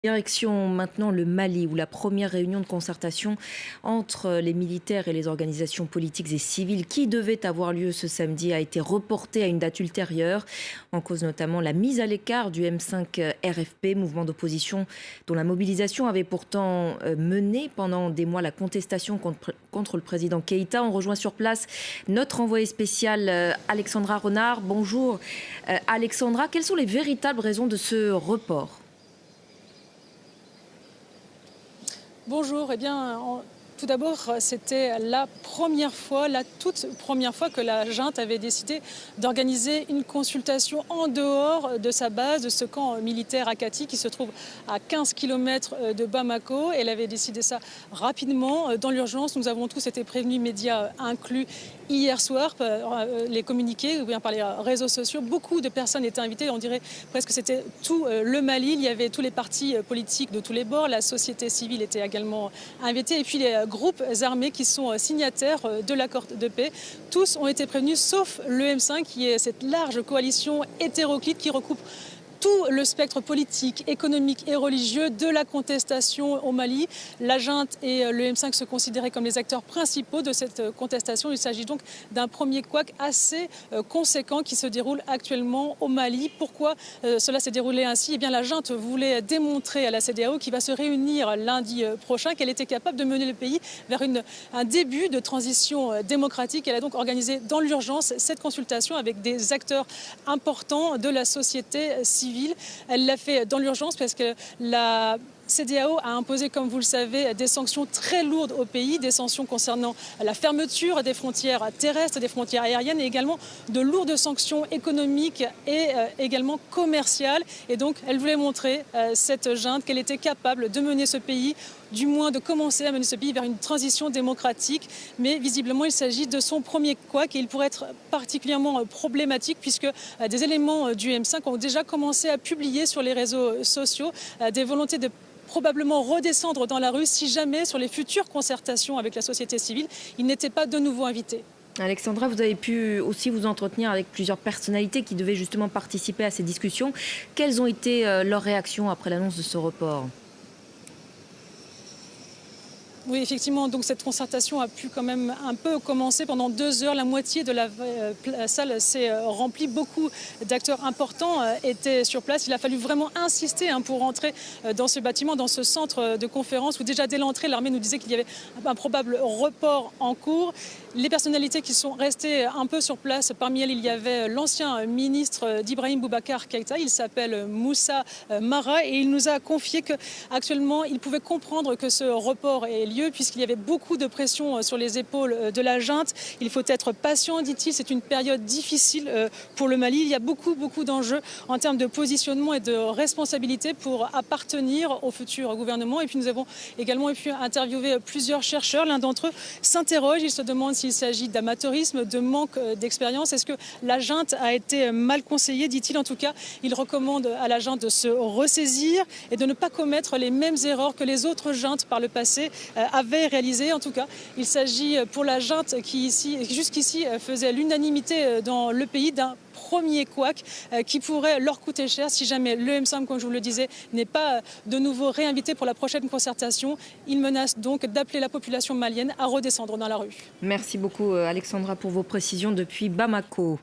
Direction maintenant le Mali, où la première réunion de concertation entre les militaires et les organisations politiques et civiles qui devait avoir lieu ce samedi a été reportée à une date ultérieure. En cause notamment la mise à l'écart du M5 RFP, mouvement d'opposition dont la mobilisation avait pourtant mené pendant des mois la contestation contre le président Keïta. On rejoint sur place notre envoyé spécial Alexandra Renard. Bonjour Alexandra, quelles sont les véritables raisons de ce report ? Bonjour, tout d'abord, c'était la toute première fois que la junte avait décidé d'organiser une consultation en dehors de sa base, de ce camp militaire à Kati, qui se trouve à 15 km de Bamako. Elle avait décidé ça rapidement, dans l'urgence. Nous avons tous été prévenus, médias inclus, hier soir, les communiqués ou bien par les réseaux sociaux. Beaucoup de personnes étaient invitées, on dirait presque que c'était tout le Mali. Il y avait tous les partis politiques de tous les bords, la société civile était également invitée, et puis les groupes armés qui sont signataires de l'accord de paix. Tous ont été prévenus, sauf le M5, qui est cette large coalition hétéroclite qui recoupe tout le spectre politique, économique et religieux de la contestation au Mali. La junte et le M5 se considéraient comme les acteurs principaux de cette contestation. Il s'agit donc d'un premier couac assez conséquent qui se déroule actuellement au Mali. Pourquoi cela s'est déroulé ainsi ? Eh bien, la junte voulait démontrer à la CEDEAO, qui va se réunir lundi prochain, qu'elle était capable de mener le pays vers un début de transition démocratique. Elle a donc organisé dans l'urgence cette consultation avec des acteurs importants de la société civile. Elle l'a fait dans l'urgence parce que la CEDEAO a imposé, comme vous le savez, des sanctions très lourdes au pays, des sanctions concernant la fermeture des frontières terrestres, des frontières aériennes, et également de lourdes sanctions économiques et également commerciales. Et donc, elle voulait montrer, cette junte, qu'elle était capable de mener ce pays, du moins de commencer à mener ce pays vers une transition démocratique. Mais visiblement, il s'agit de son premier couac et il pourrait être particulièrement problématique puisque des éléments du M5 ont déjà commencé à publier sur les réseaux sociaux des volontés de probablement redescendre dans la rue si jamais, sur les futures concertations avec la société civile, ils n'étaient pas de nouveau invités. Alexandra, vous avez pu aussi vous entretenir avec plusieurs personnalités qui devaient justement participer à ces discussions. Quelles ont été leurs réactions après l'annonce de ce report ? Oui, effectivement, donc cette concertation a pu quand même un peu commencer pendant 2 heures. La moitié de la salle s'est remplie. Beaucoup d'acteurs importants étaient sur place. Il a fallu vraiment insister pour rentrer dans ce bâtiment, dans ce centre de conférence où déjà dès l'entrée, l'armée nous disait qu'il y avait un probable report en cours. Les personnalités qui sont restées un peu sur place, parmi elles, il y avait l'ancien ministre d'Ibrahim Boubacar Keïta. Il s'appelle Moussa Mara et il nous a confié qu'actuellement, il pouvait comprendre que ce report ait lieu puisqu'il y avait beaucoup de pression sur les épaules de la junte. Il faut être patient, dit-il. C'est une période difficile pour le Mali. Il y a beaucoup d'enjeux en termes de positionnement et de responsabilité pour appartenir au futur gouvernement. Et puis nous avons également pu interviewer plusieurs chercheurs. L'un d'entre eux s'interroge. Il se demande s'il s'agit d'amateurisme, de manque d'expérience. Est-ce que la junte a été mal conseillée, dit-il. En tout cas, il recommande à la junte de se ressaisir et de ne pas commettre les mêmes erreurs que les autres juntes par le passé avaient réalisées. En tout cas, il s'agit pour la junte qui jusqu'ici faisait l'unanimité dans le pays d'un premier couac qui pourrait leur coûter cher si jamais le M5, comme je vous le disais, n'est pas de nouveau réinvité pour la prochaine concertation. Il menace donc d'appeler la population malienne à redescendre dans la rue. Merci beaucoup Alexandra pour vos précisions depuis Bamako.